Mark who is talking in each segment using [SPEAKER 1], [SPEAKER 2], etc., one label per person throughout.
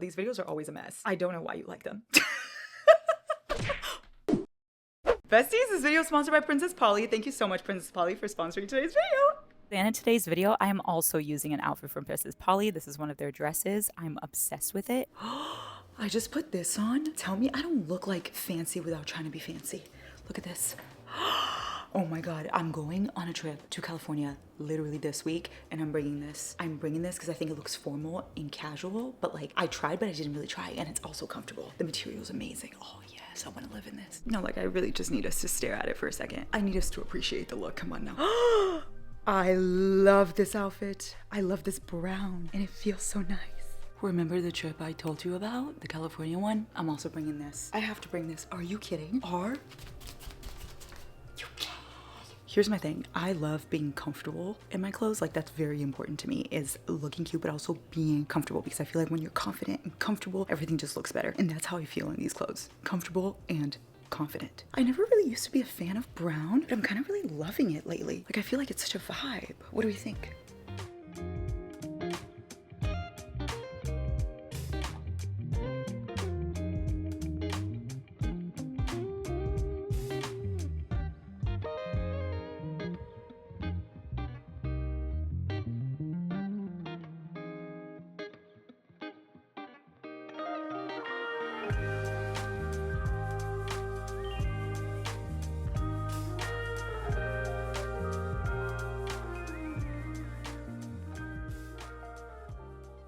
[SPEAKER 1] These videos are always a mess. I don't know why you like them. Besties, this video is sponsored by Princess Polly. Thank you so much, Princess Polly, for sponsoring today's video.
[SPEAKER 2] And in today's video, I am also using an outfit from Princess Polly. This is one of their dresses. I'm obsessed with it.
[SPEAKER 1] I just put this on. Tell me I don't look like fancy without trying to be fancy. Look at this. Oh my God, I'm going on a trip to California literally this week and I'm bringing this. I'm bringing this because I think it looks formal and casual, but like I tried, but I didn't really try, and it's also comfortable. The material is amazing. Oh yes, I want to live in this. No, like I really just need us to stare at it for a second. I need us to appreciate the look. Come on now. I love this outfit. I love this brown and it feels so nice. Remember the trip I told you about? The California one? I'm also bringing this. I have to bring this. Are you kidding? Here's my thing. I love being comfortable in my clothes. Like that's very important to me, is looking cute, but also being comfortable, because I feel like when you're confident and comfortable, everything just looks better. And that's how I feel in these clothes. Comfortable and confident. I never really used to be a fan of brown, but I'm kind of really loving it lately. Like I feel like it's such a vibe. What do we think?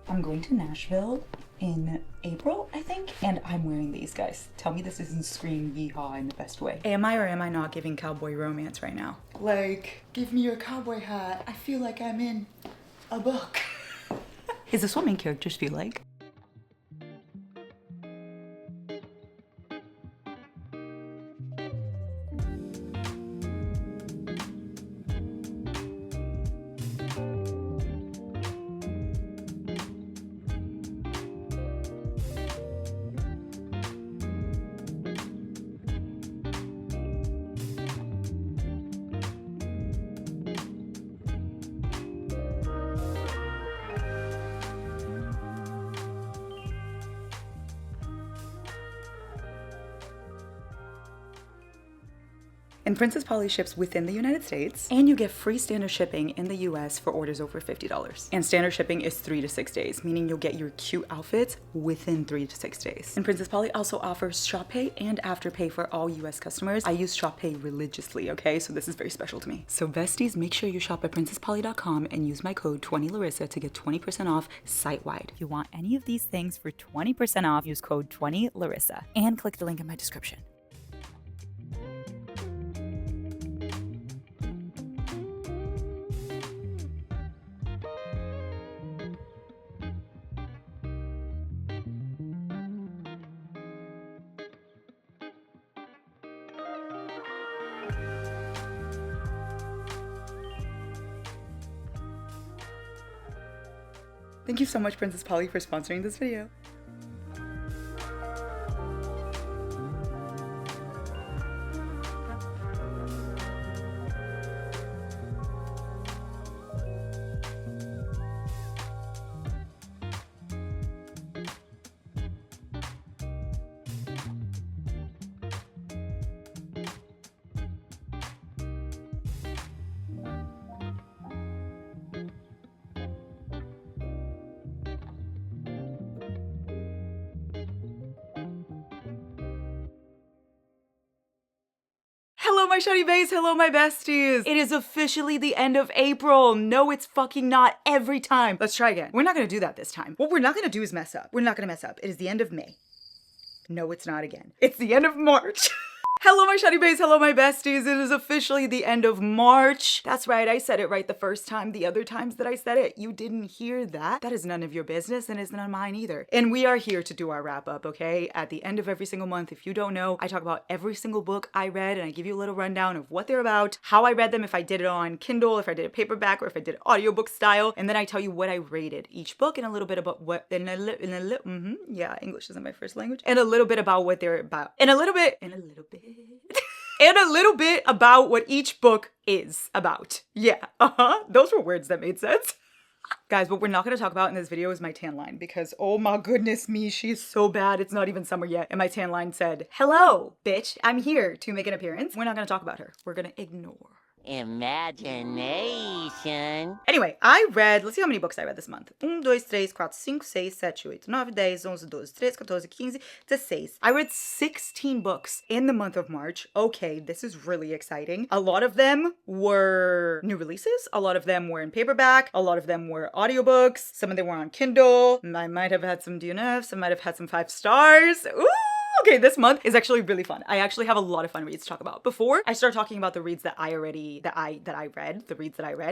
[SPEAKER 1] I'm going to Nashville in April, I think, and I'm wearing these, guys. Tell me this isn't scream yeehaw in the best way. Am I or am I not giving cowboy romance right now? Like, give me your cowboy hat. I feel like I'm in a book. Is this what main characters feel like? And Princess Polly ships within the United States, and you get free standard shipping in the US for orders over $50. And standard shipping is 3 to 6 days, meaning you'll get your cute outfits within 3 to 6 days. And Princess Polly also offers Shop Pay and Afterpay for all US customers. I use Shop Pay religiously, okay? So this is very special to me. So besties, make sure you shop at princesspolly.com and use my code 20Larissa to get 20% off site-wide.
[SPEAKER 2] If you want any of these things for 20% off, use code 20Larissa and click the link in my description.
[SPEAKER 1] Thank you so much, Princess Polly, for sponsoring this video. Hello, my shawty baes. Hello, my besties. It is officially the end of April. No, it's fucking not every time. Let's try again. We're not gonna do that this time. What we're not gonna do is mess up. We're not gonna mess up. It is the end of May. No, it's not again. It's the end of March. Hello, my shawty baes. Hello, my besties. It is officially the end of March. That's right. I said it right the first time. The other times that I said it, you didn't hear that. That is none of your business, and it's none of mine either. And we are here to do our wrap up, okay? At the end of every single month, if you don't know, I talk about every single book I read, and I give you a little rundown of what they're about, how I read them, if I did it on Kindle, if I did it paperback, or if I did it audiobook style, and then I tell you what I rated each book and a little bit about what, yeah, English isn't my first language, and a little bit about what they're about, and a little bit about what each book is about. Yeah, those were words that made sense. Guys, what we're not going to talk about in this video is my tan line because, oh my goodness me, she's so bad. It's not even summer yet. And my tan line said, hello, bitch, I'm here to make an appearance. We're not going to talk about her. We're going to ignore.
[SPEAKER 3] Imagination.
[SPEAKER 1] Anyway, I read, let's see how many books I read this month. 1, 2, 3, 4, 5, 6, 7, 8, 9, 10, 11, 12, 13, 14, 15, 16. I read 16 books in the month of March. Okay, this is really exciting. A lot of them were new releases. A lot of them were in paperback. A lot of them were audiobooks. Some of them were on Kindle. I might have had some DNFs. I might have had some 5 stars. Ooh! Okay, this month is actually really fun. I actually have a lot of fun reads to talk about. Before I start talking about the reads that I read,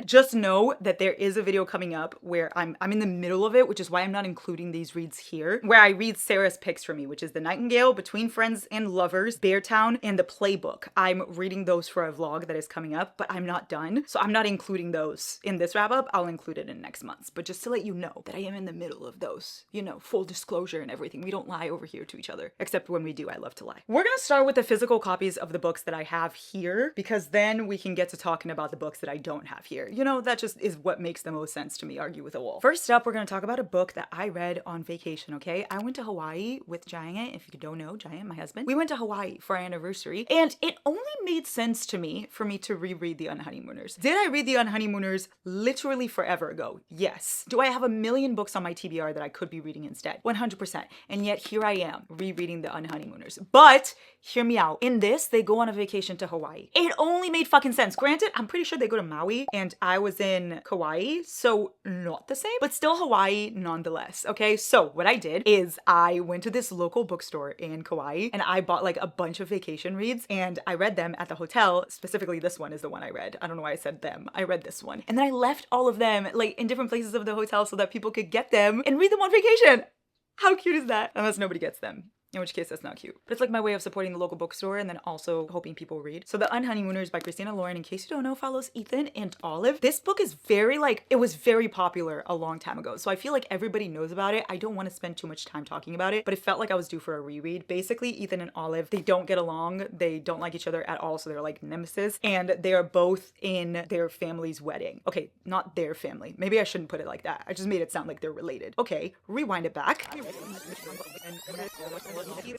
[SPEAKER 1] just know that there is a video coming up where I'm in the middle of it, which is why I'm not including these reads here, where I read Sarah's picks for me, which is The Nightingale, Between Friends and Lovers, Beartown, and The Playbook. I'm reading those for a vlog that is coming up, but I'm not done. So I'm not including those in this wrap up. I'll include it in next month's. But just to let you know that I am in the middle of those, you know, full disclosure and everything. We don't lie over here to each other, except when we do, I love to lie. We're gonna start with the physical copies of the books that I have here, because then we can get to talking about the books that I don't have here. You know, that just is what makes the most sense to me, argue with a wall. First up, we're gonna talk about a book that I read on vacation, okay? I went to Hawaii with Giant. If you don't know, Giant, my husband. We went to Hawaii for our anniversary, and it only made sense to me for me to reread The Unhoneymooners. Did I read The Unhoneymooners literally forever ago? Yes. Do I have a million books on my TBR that I could be reading instead? 100%. And yet here I am, rereading The Unhoneymooners. But hear me out. In this, they go on a vacation to Hawaii. It only made fucking sense. Granted, I'm pretty sure they go to Maui and I was in Kauai, so not the same, but still Hawaii nonetheless. Okay, so what I did is I went to this local bookstore in Kauai and I bought like a bunch of vacation reads and I read them at the hotel. Specifically, this one is the one I read. I don't know why I said them. I read this one. And then I left all of them like in different places of the hotel so that people could get them and read them on vacation. How cute is that? Unless nobody gets them. In which case, that's not cute. But it's like my way of supporting the local bookstore and then also hoping people read. So The Unhoneymooners by Christina Lauren, in case you don't know, follows Ethan and Olive. This book is very it was very popular a long time ago. So I feel like everybody knows about it. I don't want to spend too much time talking about it, but it felt like I was due for a reread. Basically, Ethan and Olive, they don't get along. They don't like each other at all. So they're like nemesis. And they are both in their family's wedding. Okay, not their family. Maybe I shouldn't put it like that. I just made it sound like they're related. Okay, rewind it back.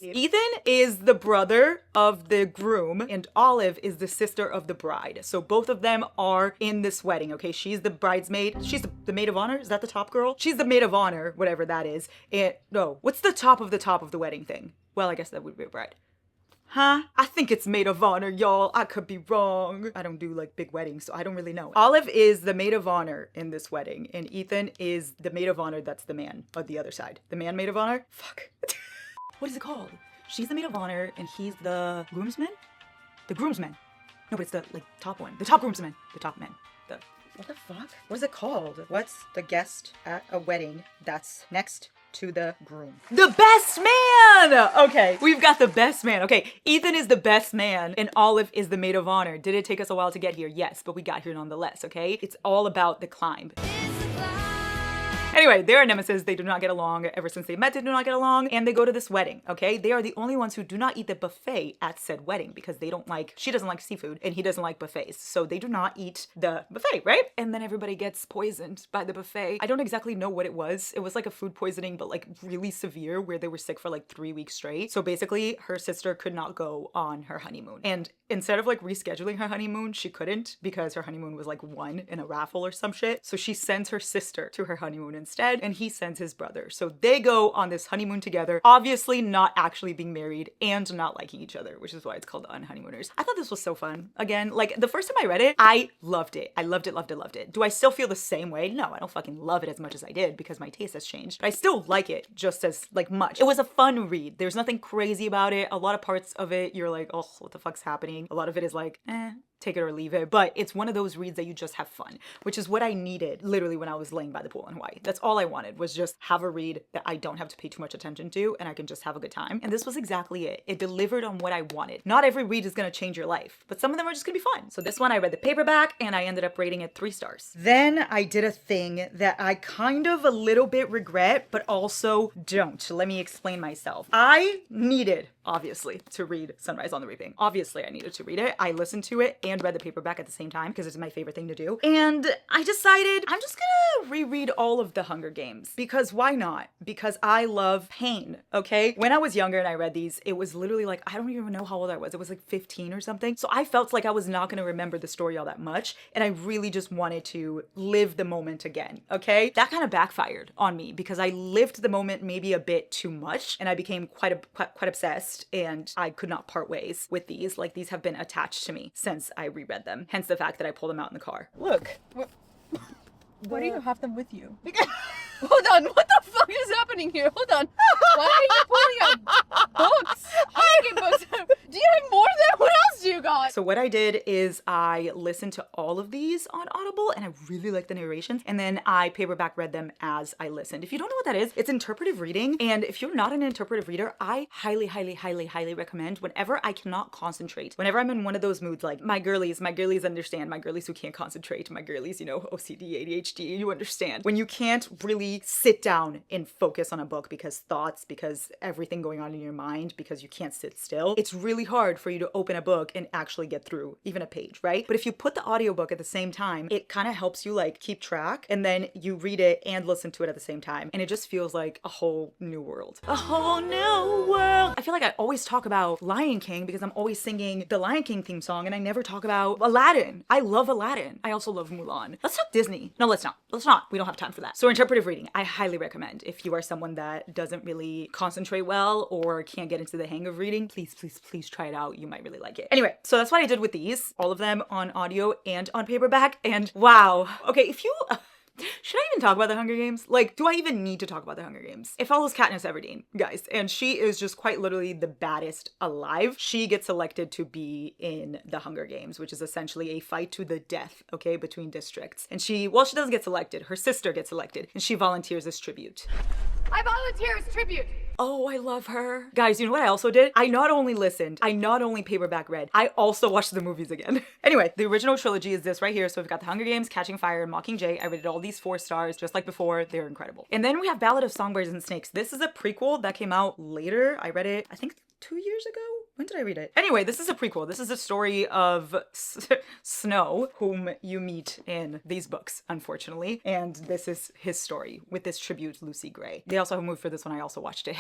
[SPEAKER 1] Ethan is the brother of the groom and Olive is the sister of the bride. So both of them are in this wedding, okay? She's the bridesmaid. She's the maid of honor. Is that the top girl? She's the maid of honor, whatever that is. No, what's the top of the wedding thing? Well, I guess that would be a bride. Huh? I think it's maid of honor, y'all. I could be wrong. I don't do like big weddings, so I don't really know. Olive is the maid of honor in this wedding, and Ethan is the maid of honor that's the man on the other side. The man maid of honor? Fuck. What is it called? She's the maid of honor and he's the groomsman? The groomsman. No, but it's the like top one. The top groomsman. The top man. What the fuck? What is it called? What's the guest at a wedding that's next to the groom? The best man! Okay, we've got the best man. Okay, Ethan is the best man and Olive is the maid of honor. Did it take us a while to get here? Yes, but we got here nonetheless, okay? It's all about the climb. Anyway, they're nemesis. They do not get along. Ever since they met, they do not get along. And they go to this wedding, okay? They are the only ones who do not eat the buffet at said wedding because they don't like, she doesn't like seafood and he doesn't like buffets. So they do not eat the buffet, right? And then everybody gets poisoned by the buffet. I don't exactly know what it was. It was like a food poisoning, but like really severe where they were sick for like 3 weeks straight. So basically her sister could not go on her honeymoon. And instead of like rescheduling her honeymoon, she couldn't because her honeymoon was like won in a raffle or some shit. So she sends her sister to her honeymoon instead, and he sends his brother. So they go on this honeymoon together, obviously not actually being married and not liking each other, which is why it's called The Unhoneymooners. I thought this was so fun. Again, like the first time I read it, I loved it. I loved it, loved it, loved it. Do I still feel the same way? No, I don't fucking love it as much as I did because my taste has changed, but I still like it just as like much. It was a fun read. There's nothing crazy about it. A lot of parts of it, you're like, oh, what the fuck's happening? A lot of it is like, take it or leave it, but it's one of those reads that you just have fun, which is what I needed literally when I was laying by the pool in Hawaii. That's all I wanted, was just have a read that I don't have to pay too much attention to and I can just have a good time. And this was exactly it. It delivered on what I wanted. Not every read is gonna change your life, but some of them are just gonna be fun. So this one I read the paperback and I ended up rating it 3 stars. Then I did a thing that I kind of a little bit regret, but also don't. Let me explain myself. I needed obviously, to read Sunrise on the Reaping. Obviously, I needed to read it. I listened to it and read the paperback at the same time because it's my favorite thing to do. And I decided I'm just gonna reread all of the Hunger Games because why not? Because I love pain, okay? When I was younger and I read these, it was literally like, I don't even know how old I was. It was like 15 or something. So I felt like I was not gonna remember the story all that much. And I really just wanted to live the moment again, okay? That kind of backfired on me because I lived the moment maybe a bit too much and I became quite obsessed and I could not part ways with these. Like these have been attached to me since I reread them. Hence the fact that I pulled them out in the car. Look.
[SPEAKER 3] Why do you have them with you? Hold on, what the fuck is happening here? Hold on. Why are you pulling out books? Books. Do you have more than what else do you got?
[SPEAKER 1] So what I did is I listened to all of these on Audible and I really liked the narrations and then I paperback read them as I listened. If you don't know what that is, it's interpretive reading. And if you're not an interpretive reader, I highly recommend whenever I cannot concentrate, whenever I'm in one of those moods like my girlies understand, my girlies who can't concentrate, my girlies, you know, OCD, ADHD, you understand. When you can't really sit down and focus on a book because everything going on in your mind, because you can't sit still, it's really hard for you to open a book and actually get through even a page, right? But if you put the audiobook at the same time, it kind of helps you like keep track and then you read it and listen to it at the same time. And it just feels like a whole new world. A whole new world. I feel like I always talk about Lion King because I'm always singing the Lion King theme song and I never talk about Aladdin. I love Aladdin. I also love Mulan. Let's talk Disney. No, let's not. We don't have time for that. So interpretive reading, I highly recommend if you are someone that doesn't really concentrate well or can't get into the hang of reading, please try it out. You might really like it. Anyway, so that's what I did with these, all of them on audio and on paperback. And wow. Okay, if you... Should I even talk about the Hunger Games? Like, do I even need to talk about the Hunger Games? It follows Katniss Everdeen, guys, and she is just quite literally the baddest alive. She gets selected to be in the Hunger Games, which is essentially a fight to the death, okay, between districts. And she doesn't get selected. Her sister gets selected, and she volunteers as tribute.
[SPEAKER 3] I volunteer as tribute.
[SPEAKER 1] Oh, I love her. Guys, you know what I also did? I not only listened, I not only paperback read, I also watched the movies again. Anyway, the original trilogy is this right here. So we've got The Hunger Games, Catching Fire, and Mockingjay. I rated all these 4 stars, just like before. They're incredible. And then we have Ballad of Songbirds and Snakes. This is a prequel that came out later. I read it, I think 2 years ago? When did I read it? Anyway, this is a prequel. This is a story of Snow, whom you meet in these books, unfortunately. And this is his story with this tribute, Lucy Gray. They also have a movie for this one. I also watched it.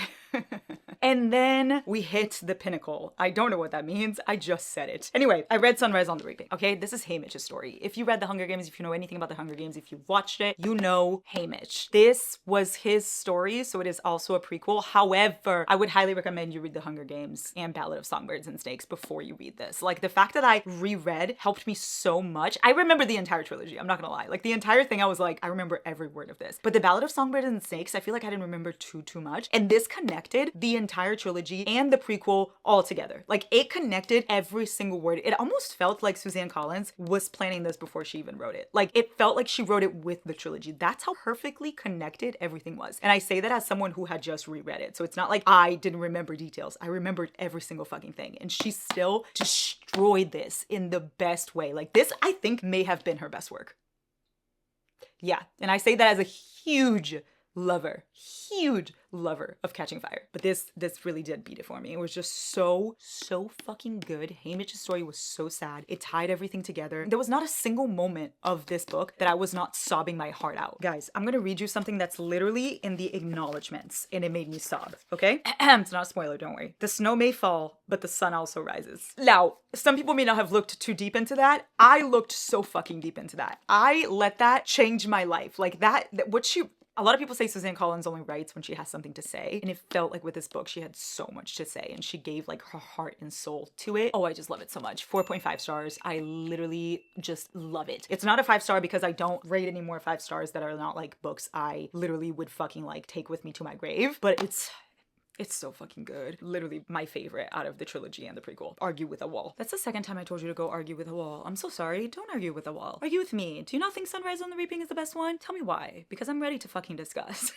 [SPEAKER 1] And then we hit the pinnacle. I don't know what that means. I just said it. Anyway, I read Sunrise on the Reaping, okay? This is Haymitch's story. If you read The Hunger Games, if you know anything about The Hunger Games, if you've watched it, you know Haymitch. This was his story, so it is also a prequel. However, I would highly recommend you read The Hunger Games and Ballad of Songbirds and Snakes before you read this. Like, the fact that I reread helped me so much. I remember the entire trilogy, I'm not gonna lie. Like, the entire thing, I was like, I remember every word of this. But the Ballad of Songbirds and Snakes, I feel like I didn't remember too much. And this connected the entire trilogy and the prequel all together. Like, it connected every single word. It almost felt like Suzanne Collins was planning this before she even wrote it. Like, it felt like she wrote it with the trilogy. That's how perfectly connected everything was. And I say that as someone who had just reread it. So it's not like I didn't remember details. I remembered every single fucking thing. And she still destroyed this in the best way. Like, this, I think, may have been her best work. Yeah. And I say that as a huge lover of Catching Fire. But this really did beat it for me. It was just so fucking good. Haymitch's story was so sad. It tied everything together. There was not a single moment of this book that I was not sobbing my heart out. Guys, I'm gonna read you something that's literally in the acknowledgements, and it made me sob, okay? It's not a spoiler, don't worry. The snow may fall, but the sun also rises. Now, some people may not have looked too deep into that. I looked so fucking deep into that. I let that change my life. Like, a lot of people say Suzanne Collins only writes when she has something to say. And it felt like with this book, she had so much to say and she gave like her heart and soul to it. Oh, I just love it so much. 4.5 stars. I literally just love it. It's not a 5-star because I don't rate any more 5 stars that are not like books I literally would fucking like take with me to my grave. But it's so fucking good. Literally my favorite out of the trilogy and the prequel. Argue with a wall. That's the second time I told you to go argue with a wall. I'm so sorry. Don't argue with a wall. Argue with me. Do you not think Sunrise on the Reaping is the best one? Tell me why. Because I'm ready to fucking discuss.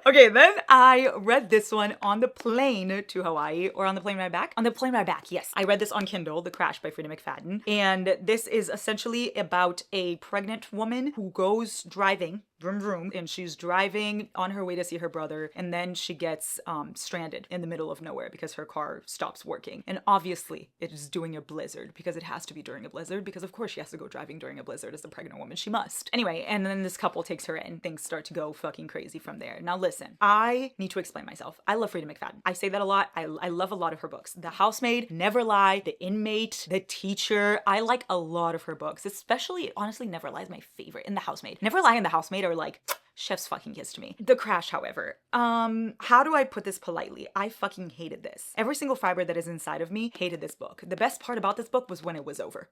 [SPEAKER 1] Okay, then I read this one on the plane to Hawaii, or on the plane ride back? On the plane ride back, yes. I read this on Kindle, The Crash by Frida McFadden. And this is essentially about a pregnant woman who goes driving vroom vroom, and she's driving on her way to see her brother, and then she gets stranded in the middle of nowhere because her car stops working. And obviously it is doing a blizzard, because it has to be during a blizzard, because of course she has to go driving during a blizzard as a pregnant woman. She must. Anyway, and then this couple takes her in. Things start to go fucking crazy from there. Now listen, I need to explain myself. I love Frida McFadden. I say that a lot. I love a lot of her books. The Housemaid, Never Lie, The Inmate, The Teacher. I like a lot of her books, especially, honestly, Never Lie is my favorite. And The Housemaid. Never Lie and The Housemaid are like chef's fucking kiss to me. The Crash, however, how do I put this politely? I fucking hated this. Every single fiber that is inside of me hated this book. The best part about this book was when it was over.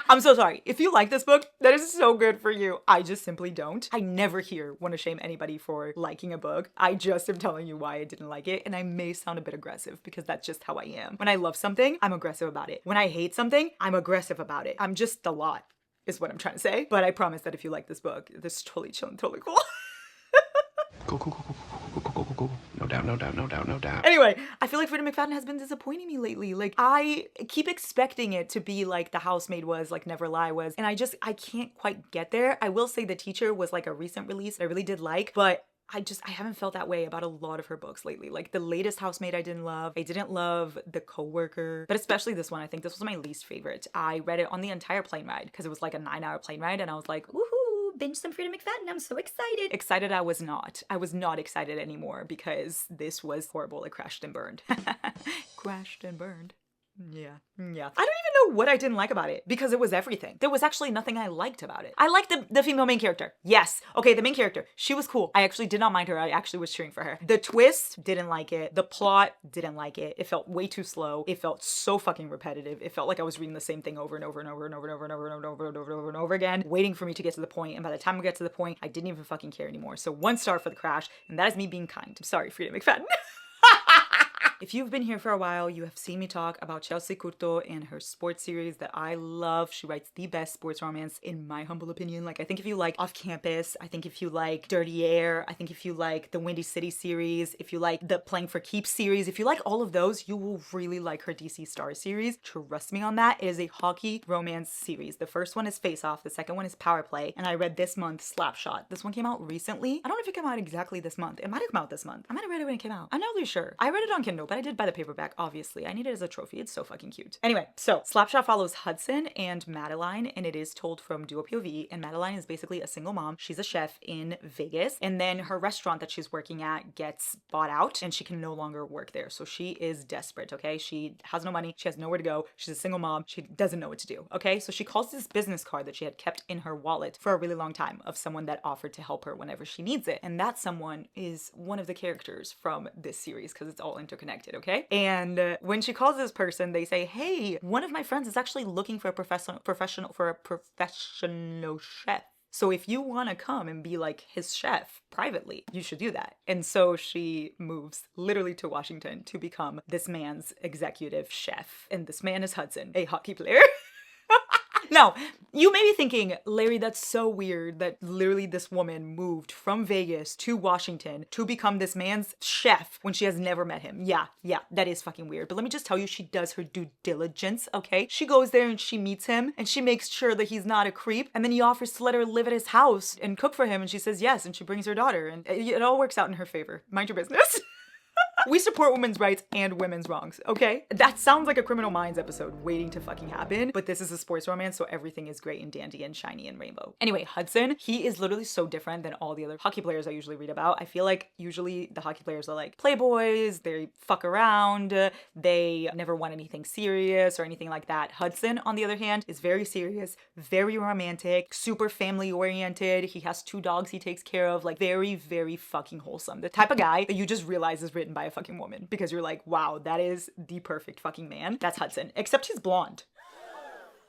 [SPEAKER 1] I'm so sorry. If you like this book, that is so good for you. I just simply don't. I never here want to shame anybody for liking a book. I just am telling you why I didn't like it, and I may sound a bit aggressive because that's just how I am. When I love something, I'm aggressive about it. When I hate something, I'm aggressive about it. I'm just a lot, is what I'm trying to say. But I promise that if you like this book, this is totally chill and totally cool.
[SPEAKER 4] Go. No doubt.
[SPEAKER 1] Anyway, I feel like Frida McFadden has been disappointing me lately. Like, I keep expecting it to be like The Housemaid was, like Never Lie was, and I can't quite get there. I will say The Teacher was like a recent release that I really did like, but I haven't felt that way about a lot of her books lately. Like the latest Housemaid I didn't love. I didn't love The Coworker, but especially this one. I think this was my least favorite. I read it on the entire plane ride because it was like a 9-hour plane ride, and I was like, woohoo, binge some Frida McFadden. I'm so excited. Excited I was not. I was not excited anymore because this was horrible. It crashed and burned. Crashed and burned. Yeah. I don't even know what I didn't like about it because it was everything. There was actually nothing I liked about it. I liked the female main character. Yes. Okay, the main character. She was cool. I actually did not mind her. I actually was cheering for her. The twist, didn't like it. The plot, didn't like it. It felt way too slow. It felt so fucking repetitive. It felt like I was reading the same thing over and over and over and over and over and over and over and over and over and over again, waiting for me to get to the point. And by the time I get to the point, I didn't even fucking care anymore. So 1 star for The Crash, and that is me being kind. I'm sorry, Frida McFadden. If you've been here for a while, you have seen me talk about Chelsea Curto and her sports series that I love. She writes the best sports romance, in my humble opinion. Like, I think if you like Off Campus, I think if you like Dirty Air, I think if you like the Windy City series, if you like the Playing for Keeps series, if you like all of those, you will really like her DC Star series. Trust me on that. It is a hockey romance series. The first one is Face Off, the second one is Power Play, and I read this month Slapshot. This one came out recently. I don't know if it came out exactly this month. It might have come out this month. I might have read it when it came out. I'm not really sure. I read it on Kindle, but I did buy the paperback, obviously. I need it as a trophy. It's so fucking cute. Anyway, so Slapshot follows Hudson and Madeline, and it is told from dual POV, and Madeline is basically a single mom. She's a chef in Vegas, and then her restaurant that she's working at gets bought out, and she can no longer work there. So she is desperate, okay? She has no money. She has nowhere to go. She's a single mom. She doesn't know what to do, okay? So she calls this business card that she had kept in her wallet for a really long time of someone that offered to help her whenever she needs it. And that someone is one of the characters from this series because it's all interconnected, okay? And when she calls this person, they say, hey, one of my friends is actually looking for a professional chef. So if you want to come and be like his chef privately, you should do that. And so she moves literally to Washington to become this man's executive chef. And this man is Hudson, a hockey player. Now, you may be thinking, Larry, that's so weird that literally this woman moved from Vegas to Washington to become this man's chef when she has never met him. Yeah, that is fucking weird. But let me just tell you, she does her due diligence, okay? She goes there and she meets him and she makes sure that he's not a creep. And then he offers to let her live at his house and cook for him. And she says yes. And she brings her daughter and it all works out in her favor. Mind your business. We support women's rights and women's wrongs, okay? That sounds like a Criminal Minds episode waiting to fucking happen, but this is a sports romance, so everything is great and dandy and shiny and rainbow. Anyway, Hudson, he is literally so different than all the other hockey players I usually read about. I feel like usually the hockey players are like playboys, they fuck around, they never want anything serious or anything like that. Hudson, on the other hand, is very serious, very romantic, super family oriented. He has 2 dogs he takes care of, like very, very fucking wholesome. The type of guy that you just realize is written by a fucking woman because you're like, wow, that is the perfect fucking man. That's Hudson, except he's blonde.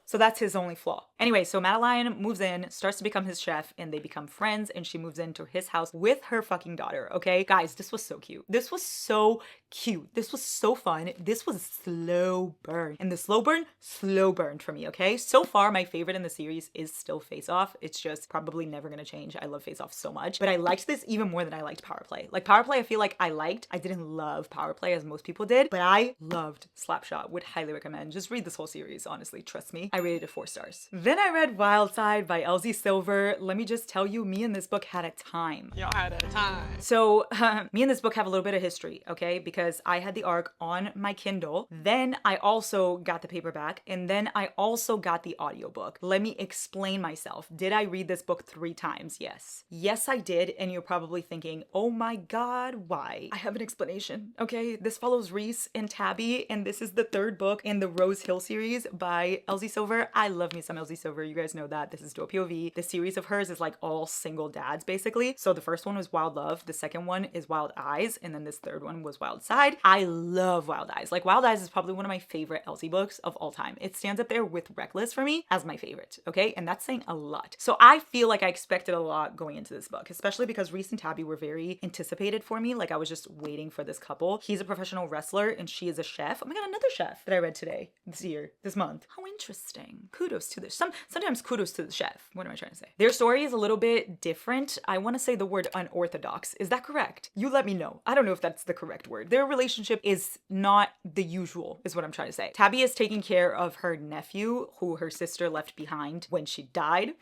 [SPEAKER 1] So that's his only flaw. Anyway, so Madeline moves in, starts to become his chef, and they become friends, and she moves into his house with her fucking daughter, okay? Guys, this was so cute. This was so cute. This was so fun. This was a slow burn. And the slow burned for me, okay? So far, my favorite in the series is still Face Off. It's just probably never gonna change. I love Face Off so much. But I liked this even more than I liked Power Play. Like, Power Play, I feel like I liked. I didn't love Power Play as most people did, but I loved Slapshot. Would highly recommend. Just read this whole series, honestly. Trust me. I rated it 4 stars. Then I read Wildside by Elsie Silver. Let me just tell you, me and this book had a time.
[SPEAKER 5] Y'all had a time.
[SPEAKER 1] So me and this book have a little bit of history, okay? Because I had the ARC on my Kindle. Then I also got the paperback. And then I also got the audiobook. Let me explain myself. Did I read this book 3 times? Yes. Yes, I did. And you're probably thinking, oh my God, why? I have an explanation, okay? This follows Reese and Tabby, and this is the 3rd book in the Rose Hill series by Elsie Silver. I love me some Elsie Silver. You guys know that. This is dual POV. The series of hers is like all single dads, basically. So the first one was Wild Love. The second one is Wild Eyes. And then this 3rd one was Wildside. I love Wild Eyes. Like, Wild Eyes is probably one of my favorite Elsie books of all time. It stands up there with Reckless for me as my favorite, okay? And that's saying a lot. So I feel like I expected a lot going into this book, especially because Reese and Tabby were very anticipated for me. Like, I was just waiting for this couple. He's a professional wrestler and she is a chef. Oh my God, another chef that I read today, this year, this month. How interesting. Kudos to this. Sometimes kudos to the chef. What am I trying to say? Their story is a little bit different. I want to say the word unorthodox. Is that correct? You let me know. I don't know if that's the correct word. Their relationship is not the usual, is what I'm trying to say. Tabby is taking care of her nephew, who her sister left behind when she died.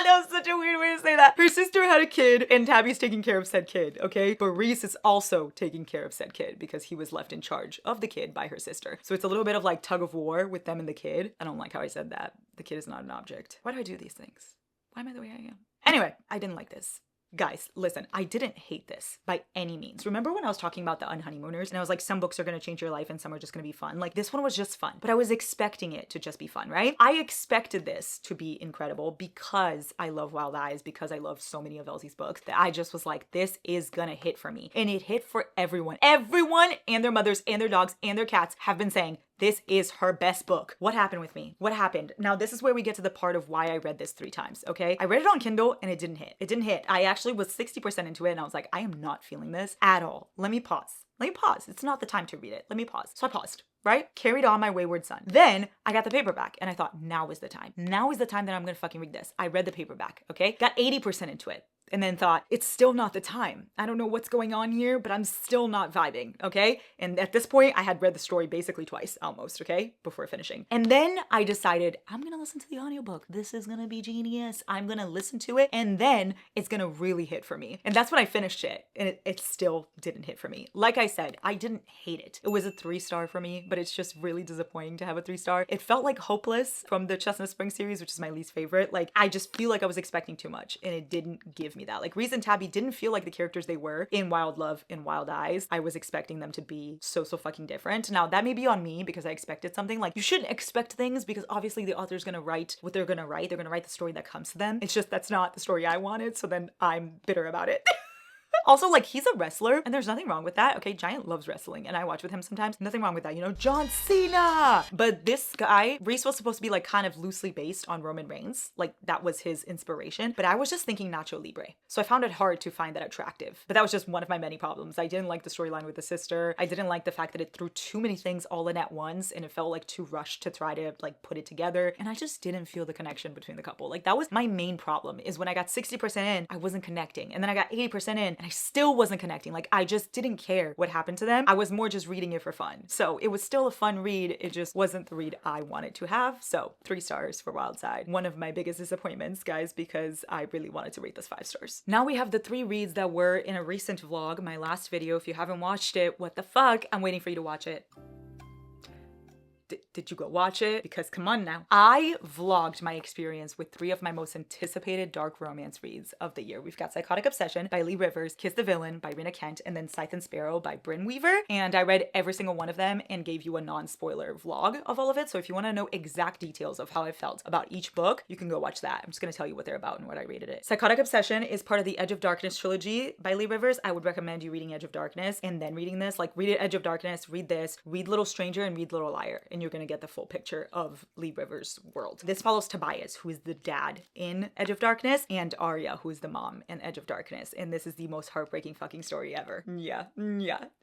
[SPEAKER 1] That was such a weird way to say that. Her sister had a kid and Tabby's taking care of said kid, okay? But Reese is also taking care of said kid because he was left in charge of the kid by her sister. So it's a little bit of like tug of war with them and the kid. I don't like how I said that. The kid is not an object. Why do I do these things? Why am I the way I am? Anyway, I didn't like this. Guys, listen, I didn't hate this by any means. Remember when I was talking about The Unhoneymooners and I was like, some books are going to change your life and some are just going to be fun? Like, this one was just fun, but I was expecting it to just be fun, right? I expected this to be incredible because I love Wild Eyes, because I love so many of Elsie's books, that I just was like, this is gonna hit for me. And it hit for everyone. Everyone and their mothers and their dogs and their cats have been saying, this is her best book. What happened with me? What happened? Now, this is where we get to the part of why I read this 3 times, okay? I read it on Kindle and it didn't hit. It didn't hit. I actually was 60% into it and I was like, I am not feeling this at all. Let me pause. Let me pause. It's not the time to read it. Let me pause. So I paused, right? Carried on my wayward son. Then I got the paperback and I thought, now is the time. Now is the time that I'm gonna fucking read this. I read the paperback, okay? Got 80% into it. And then thought, it's still not the time. I don't know what's going on here, but I'm still not vibing, okay? And at this point, I had read the story basically twice, almost, okay? Before finishing. And then I decided, I'm gonna listen to the audiobook. This is gonna be genius. I'm gonna listen to it, and then it's gonna really hit for me. And that's when I finished it, and it still didn't hit for me. Like I said, I didn't hate it. It was a 3-star for me, but it's just really disappointing to have a 3-star. It felt like Hopeless from the Chestnut Spring series, which is my least favorite. Like, I just feel like I was expecting too much, and it didn't give me that. Like, Reese and Tabby didn't feel like the characters they were in Wild Love and Wild Eyes. I was expecting them to be so fucking different. Now, that may be on me because I expected something. Like, you shouldn't expect things because obviously the author's gonna write what they're gonna write. They're gonna write the story that comes to them. It's just that's not the story I wanted, so then I'm bitter about it. Also, like, he's a wrestler and there's nothing wrong with that. Okay, Giant loves wrestling and I watch with him sometimes. Nothing wrong with that, you know, John Cena. But this guy, Reese was supposed to be like kind of loosely based on Roman Reigns. Like, that was his inspiration. But I was just thinking Nacho Libre. So I found it hard to find that attractive. But that was just one of my many problems. I didn't like the storyline with the sister. I didn't like the fact that it threw too many things all in at once and it felt like too rushed to try to like put it together. And I just didn't feel the connection between the couple. Like, that was my main problem, is when I got 60% in, I wasn't connecting. And then I got 80% in and I still wasn't connecting. Like, I just didn't care what happened to them. I was more just reading it for fun. So it was still a fun read. It just wasn't the read I wanted to have. So 3 stars for Wildside. One of my biggest disappointments, guys, because I really wanted to rate this 5 stars. Now we have the 3 reads that were in a recent vlog, my last video. If you haven't watched it, what the fuck? I'm waiting for you to watch it. Did you go watch it? Because come on now. I vlogged my experience with 3 of my most anticipated dark romance reads of the year. We've got Psychotic Obsession by Lee Rivers, Kiss the Villain by Rena Kent, and then Scythe and Sparrow by Brynn Weaver. And I read every single one of them and gave you a non-spoiler vlog of all of it. So if you want to know exact details of how I felt about each book, you can go watch that. I'm just going to tell you what they're about and what I rated it. Psychotic Obsession is part of the Edge of Darkness trilogy by Lee Rivers. I would recommend you reading Edge of Darkness and then reading this. Like, read it, Edge of Darkness, read this, read Little Stranger, and read Little Liar, and you're going to get the full picture of Lee Rivers' world. This follows Tobias, who is the dad in Edge of Darkness, and Arya, who is the mom in Edge of Darkness. And this is the most heartbreaking fucking story ever. Yeah.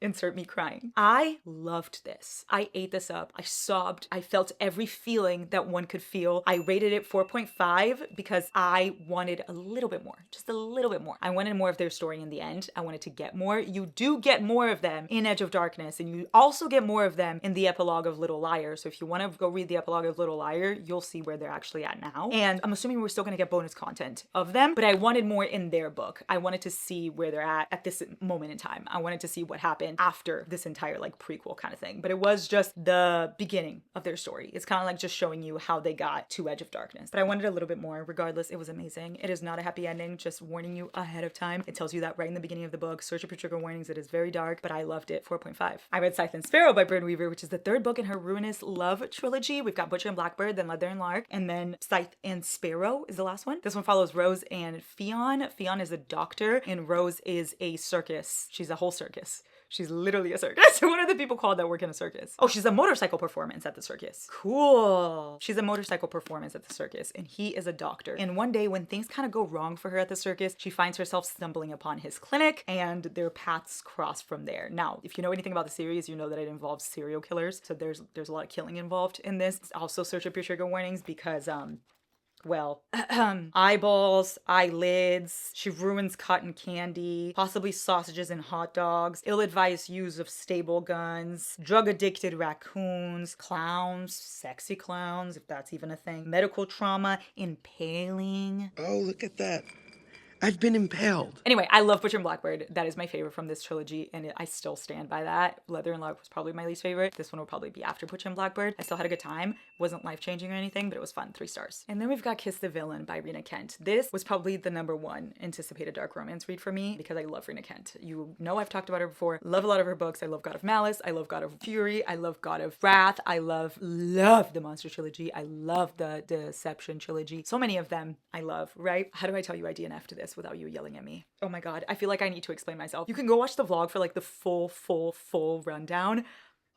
[SPEAKER 1] Insert me crying. I loved this. I ate this up. I sobbed. I felt every feeling that one could feel. I rated it 4.5 because I wanted a little bit more. Just a little bit more. I wanted more of their story in the end. I wanted to get more. You do get more of them in Edge of Darkness, and you also get more of them in the epilogue of Little Liar. So So if you want to go read the epilogue of Little Liar, you'll see where they're actually at now. And I'm assuming we're still going to get bonus content of them, but I wanted more in their book. I wanted to see where they're at this moment in time. I wanted to see what happened after this entire like prequel kind of thing. But it was just the beginning of their story. It's kind of like just showing you how they got to Edge of Darkness. But I wanted a little bit more. Regardless, it was amazing. It is not a happy ending, just warning you ahead of time. It tells you that right in the beginning of the book. Search up your trigger warnings. It is very dark, but I loved it. 4.5. I read Scythe and Sparrow by Brynn Weaver, which is the third book in her Ruinous Love trilogy. We've got Butcher and Blackbird, then Leather and Lark, and then Scythe and Sparrow is the last one. This one follows Rose and Fionn. Fionn is a doctor and Rose is a circus. She's a whole circus. She's literally a circus. What are the people called that work in a circus? Oh, she's a motorcycle performance at the circus. Cool. She's a motorcycle performance at the circus, and he is a doctor. And one day when things kind of go wrong for her at the circus, she finds herself stumbling upon his clinic, and their paths cross from there. Now, if you know anything about the series, you know that it involves serial killers. So there's a lot of killing involved in this. Also search up your trigger warnings because, well, eyeballs, eyelids, she ruins cotton candy, possibly sausages and hot dogs, ill-advised use of stable guns, drug-addicted raccoons, clowns, sexy clowns, if that's even a thing, medical trauma, impaling.
[SPEAKER 4] Oh, look at that. I've been impaled.
[SPEAKER 1] Anyway, I love Butcher and Blackbird. That is my favorite from this trilogy, and I still stand by that. Leather and Lark was probably my least favorite. This one will probably be after Butcher and Blackbird. I still had a good time. Wasn't life-changing or anything, but it was fun. 3 stars. And then we've got Kiss the Villain by Rena Kent. This was probably the #1 anticipated dark romance read for me because I love Rena Kent. You know I've talked about her before. Love a lot of her books. I love God of Malice. I love God of Fury. I love God of Wrath. I love the Monster Trilogy. I love the Deception Trilogy. So many of them I love, right? How do I tell you I DNF'd this without you yelling at me? Oh my god, I feel like I need to explain myself. You can go watch the vlog for like the full rundown.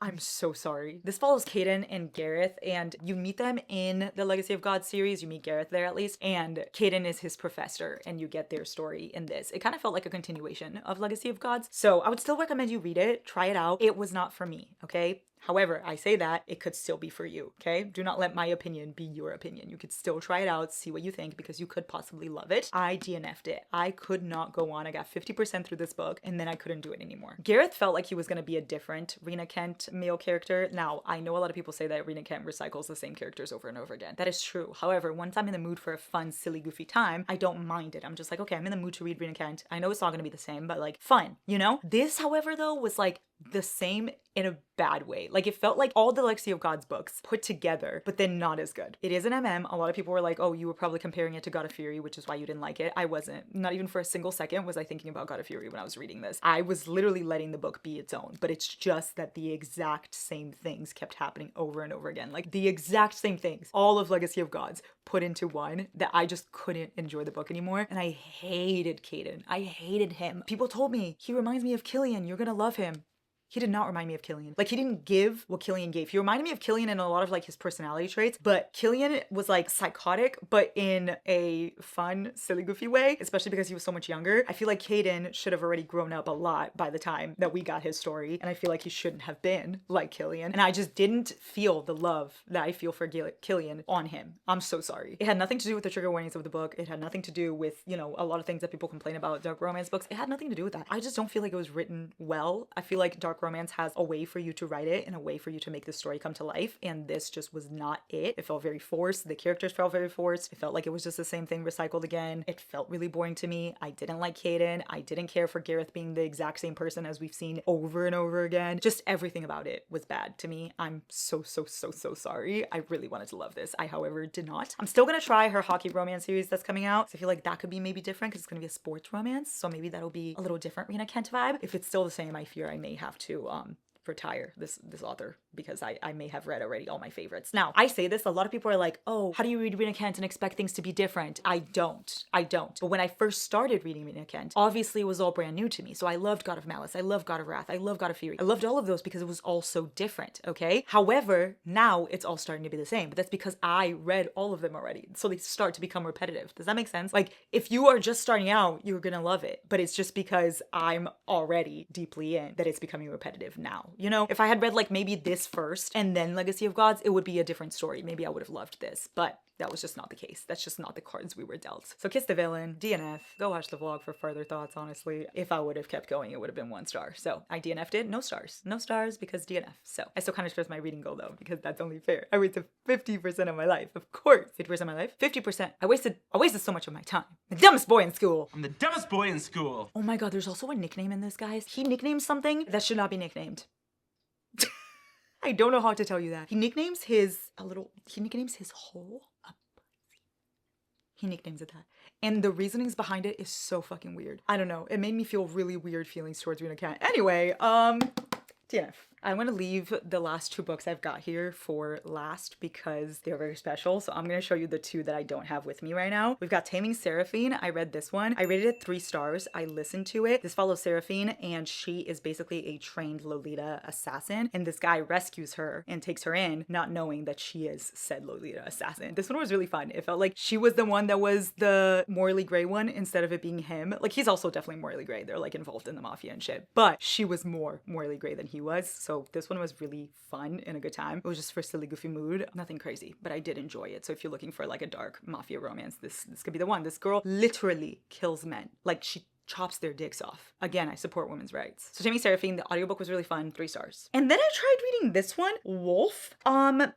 [SPEAKER 1] I'm so sorry. This follows Caden and Gareth, and you meet them in the Legacy of God series. You meet Gareth there at least, and Caden is his professor, and you get their story in this. It kind of felt like a continuation of Legacy of Gods, so I would still recommend you read it, try it out. It was not for me, okay? However, I say that it could still be for you, okay? Do not let my opinion be your opinion. You could still try it out, see what you think, because you could possibly love it. I DNF'd it. I could not go on. I got 50% through this book, and then I couldn't do it anymore. Gareth felt like he was going to be a different Rena Kent male character. Now, I know a lot of people say that Rena Kent recycles the same characters over and over again. That is true. However, once I'm in the mood for a fun, silly, goofy time, I don't mind it. I'm just like, okay, I'm in the mood to read Rena Kent. I know it's not going to be the same, but like, fun, you know? This, however, though, was like the same in a bad way. Like, it felt like all the Legacy of Gods books put together, but then not as good. It is an MM. A lot of people were like, oh, you were probably comparing it to God of Fury, which is why you didn't like it. I wasn't. Not even for a single second was I thinking about God of Fury when I was reading this. I was literally letting the book be its own, but it's just that the exact same things kept happening over and over again. Like, the exact same things. All of Legacy of Gods put into one, that I just couldn't enjoy the book anymore. And I hated Caden. I hated him. People told me, he reminds me of Killian. You're gonna love him. He did not remind me of Killian. Like, he didn't give what Killian gave. He reminded me of Killian in a lot of, like, his personality traits, but Killian was, like, psychotic, but in a fun, silly, goofy way, especially because he was so much younger. I feel like Caden should have already grown up a lot by the time that we got his story, and I feel like he shouldn't have been like Killian, and I just didn't feel the love that I feel for Killian on him. I'm so sorry. It had nothing to do with the trigger warnings of the book. It had nothing to do with, you know, a lot of things that people complain about dark romance books. It had nothing to do with that. I just don't feel like it was written well. I feel like dark romance has a way for you to write it and a way for you to make the story come to life, and this just was not it. It felt very forced. The characters felt very forced. It felt like it was just the same thing recycled again. It felt really boring to me. I didn't like Caden. I didn't care for Gareth being the exact same person as we've seen over and over again. Just everything about it was bad to me. I'm so sorry. I really wanted to love this. I, however, did not. I'm still gonna try her hockey romance series that's coming out, so I feel like that could be maybe different because it's gonna be a sports romance, so maybe that'll be a little different Rena Kent vibe. If it's still the same, I fear I may have to retire this author because I may have read already all my favorites. Now, I say this, a lot of people are like, oh, how do you read Rena Kent and expect things to be different? I don't. But when I first started reading Rena Kent, obviously it was all brand new to me. So I loved God of Malice, I loved God of Wrath, I loved God of Fury. I loved all of those because it was all so different, okay? However, now it's all starting to be the same, but that's because I read all of them already. So they start to become repetitive. Does that make sense? Like, if you are just starting out, you're gonna love it, but it's just because I'm already deeply in that it's becoming repetitive now. You know, if I had read like maybe this first and then Legacy of Gods, it would be a different story. Maybe I would have loved this, but that was just not the case. That's just not the cards we were dealt. So kiss the villain, DNF, go watch the vlog for further thoughts, honestly. If I would have kept going, it would have been 1 star. So I DNF'd it, no stars. No stars because DNF. So I still kind of stress my reading goal though, because that's only fair. I wasted 50% of my life, of course. 50% of my life? 50%. I wasted so much of my time. The dumbest boy in school.
[SPEAKER 5] I'm the dumbest boy in school.
[SPEAKER 1] Oh my god, there's also a nickname in this, guys. He nicknames something that should not be nicknamed. I don't know how to tell you that. He nicknames his hole a pussy. He nicknames it that. And the reasonings behind it is so fucking weird. I don't know. It made me feel really weird feelings towards Rena Cat. Anyway, DNF. I'm gonna leave the last 2 books I've got here for last because they're very special. So I'm gonna show you the 2 that I don't have with me right now. We've got Taming Seraphine. I read this one. I rated it 3 stars. I listened to it. This follows Seraphine and she is basically a trained Lolita assassin. And this guy rescues her and takes her in, not knowing that she is said Lolita assassin. This one was really fun. It felt like she was the one that was the morally gray one instead of it being him. Like he's also definitely morally gray. They're like involved in the mafia and shit. But she was more morally gray than he was. So this one was really fun and a good time. It was just for silly, goofy mood. Nothing crazy, but I did enjoy it. So if you're looking for like a dark mafia romance, this could be the one. This girl literally kills men. Like she chops their dicks off. Again, I support women's rights. So Taming Seraphine, the audiobook was really fun, 3 stars. And then I tried reading this one, Wolf. I'm gonna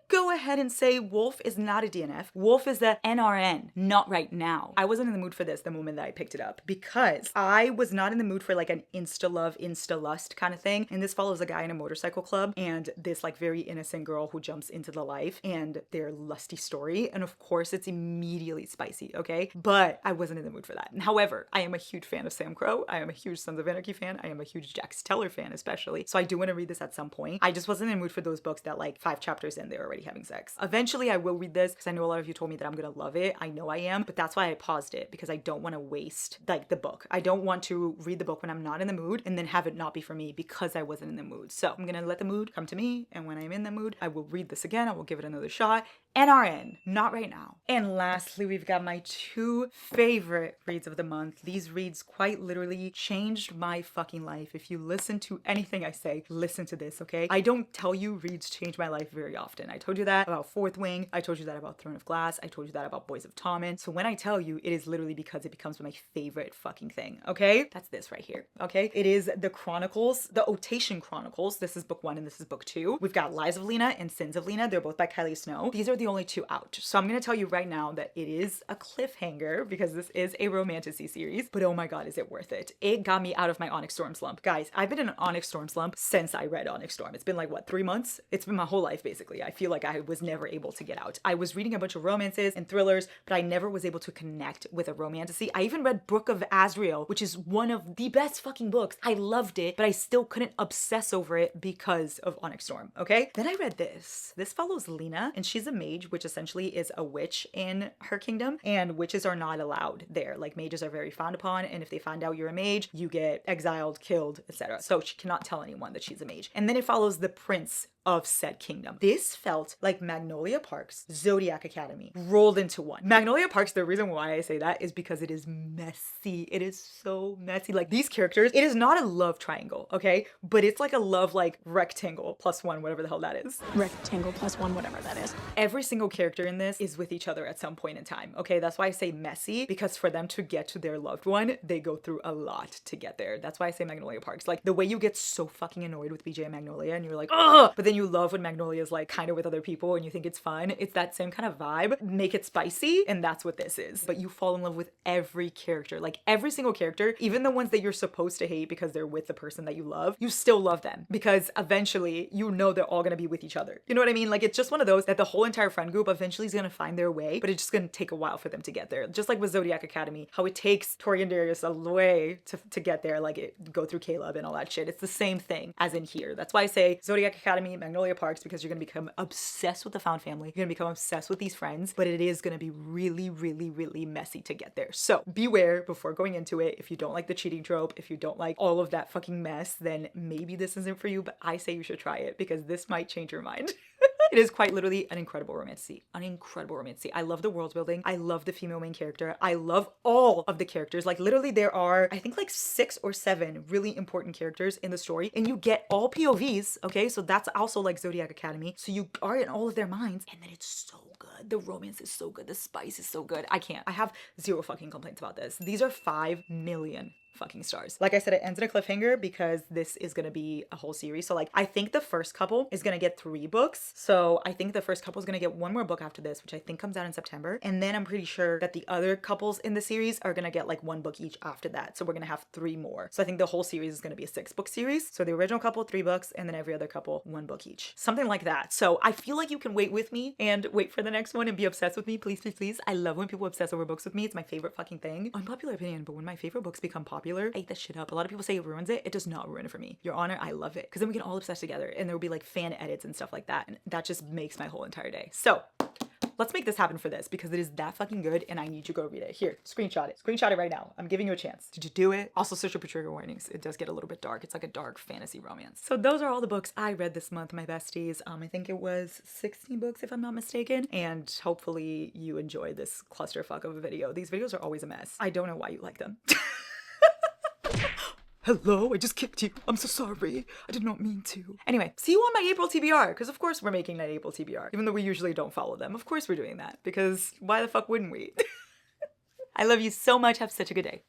[SPEAKER 1] go ahead and say Wolf is not a DNF. Wolf is the NRN, not right now. I wasn't in the mood for this the moment that I picked it up because I was not in the mood for like an insta-love, insta-lust kind of thing. And this follows a guy in a motorcycle club and this like very innocent girl who jumps into the life and their lusty story. And of course it's immediately spicy, okay? But I wasn't in the mood for that. However, I am a huge fan of Sam Crow. I am a huge Sons of Anarchy fan. I am a huge Jax Teller fan especially. So I do want to read this at some point. I just wasn't in the mood for those books that like 5 chapters in they're already having sex. Eventually I will read this because I know a lot of you told me that I'm gonna love it. I know I am, but that's why I paused it because I don't want to waste like the book. I don't want to read the book when I'm not in the mood and then have it not be for me because I wasn't in the mood. So I'm gonna let the mood come to me, and when I'm in the mood, I will read this again. I will give it another shot. NRN, not right now. And lastly, we've got my 2 favorite reads of the month. These reads quite literally changed my fucking life. If you listen to anything I say, listen to this, okay? I don't tell you reads change my life very often. I told you that about Fourth Wing. I told you that about Throne of Glass. I told you that about Boys of Tommen. So when I tell you, it is literally because it becomes my favorite fucking thing, okay? That's this right here, okay? It is the Chronicles, the Otation Chronicles. This is book 1 and this is book 2. We've got Lies of Lena and Sins of Lena. They're both by Kylie Snow. These are the only 2 out. So I'm gonna tell you right now that it is a cliffhanger because this is a romantasy series, but oh my god, is it worth it? It got me out of my Onyx Storm slump. Guys, I've been in an Onyx Storm slump since I read Onyx Storm. It's been like, what, 3 months? It's been my whole life, basically. I feel like I was never able to get out. I was reading a bunch of romances and thrillers, but I never was able to connect with a romantasy. I even read Brook of Azriel, which is one of the best fucking books. I loved it, but I still couldn't obsess over it because of Onyx Storm, okay? Then I read this. This follows Lena, and she's a mage, which essentially is a witch in her kingdom, and witches are not allowed there. Like, mages are very frowned upon, and if they find out you're a mage, you get exiled, killed, etc. So she cannot tell anyone that she's a mage. And then it follows the prince of said kingdom. This felt like Magnolia Park's Zodiac Academy rolled into one. Magnolia Park's, the reason why I say that is because it is messy. It is so messy. Like, these characters, it is not a love triangle, okay? But it's like a love like rectangle plus 1, whatever the hell that is.
[SPEAKER 3] Rectangle plus 1, whatever that is.
[SPEAKER 1] Every single character in this is with each other at some point in time, okay? That's why I say messy, because for them to get to their loved one, they go through a lot to get there. That's why I say Magnolia Parks. Like, the way you get so fucking annoyed with BJ and Magnolia and you're like, ugh! But then you love when Magnolia is like kind of with other people and you think it's fun. It's that same kind of vibe. Make it spicy, and that's what this is. But you fall in love with every character. Like, every single character, even the ones that you're supposed to hate because they're with the person that you love, you still love them because eventually you know they're all gonna be with each other. You know what I mean? Like, it's just one of those that the whole entire friend group eventually is gonna find their way, but it's just gonna take a while for them to get there. Just like with Zodiac Academy, how it takes Tori and Darius a way to get there, like go through Caleb and all that shit. It's the same thing as in here. That's why I say Zodiac Academy, Magnolia Parks, because you're gonna become obsessed with the found family. You're gonna become obsessed with these friends, but it is gonna be really, really, really messy to get there. So beware before going into it. If you don't like the cheating trope, if you don't like all of that fucking mess, then maybe this isn't for you, but I say you should try it because this might change your mind. It is quite literally an incredible romantasy. An incredible romantasy. I love the world building. I love the female main character. I love all of the characters. Like literally there are, I think like 6 or 7 really important characters in the story, and you get all POVs, okay? So that's also like Zodiac Academy. So you are in all of their minds, and then it's so good. The romance is so good. The spice is so good. I have 0 fucking complaints about this. These are 5 million fucking stars. Like I said, it ends in a cliffhanger because this is gonna be a whole series. So like I think the first couple is gonna get 3 books. So I think the first couple is gonna get 1 more book after this, which I think comes out in September. And then I'm pretty sure that the other couples in the series are gonna get like 1 book each after that. So we're gonna have 3 more. So I think the whole series is gonna be a 6-book series. So the original couple, 3 books, and then every other couple, 1 book each. Something like that. So I feel like you can wait with me and wait for the next one and be obsessed with me. Please, please, please. I love when people obsess over books with me. It's my favorite fucking thing. Unpopular opinion, but when my favorite books become popular, I eat that shit up. A lot of people say it ruins it. It does not ruin it for me. Your Honor, I love it. Because then we can all obsess together and there will be like fan edits and stuff like that. And that just makes my whole entire day. So let's make this happen for this because it is that fucking good and I need you to go read it. Here, screenshot it. Screenshot it right now. I'm giving you a chance. Did you do it? Also, search for trigger warnings. It does get a little bit dark. It's like a dark fantasy romance. So those are all the books I read this month, my besties. I think it was 16 books if I'm not mistaken. And hopefully you enjoy this clusterfuck of a video. These videos are always a mess. I don't know why you like them. Hello, I just kicked you. I'm so sorry. I did not mean to. Anyway, see you on my April TBR, because of course we're making that April TBR, even though we usually don't follow them. Of course we're doing that, because why the fuck wouldn't we? I love you so much. Have such a good day.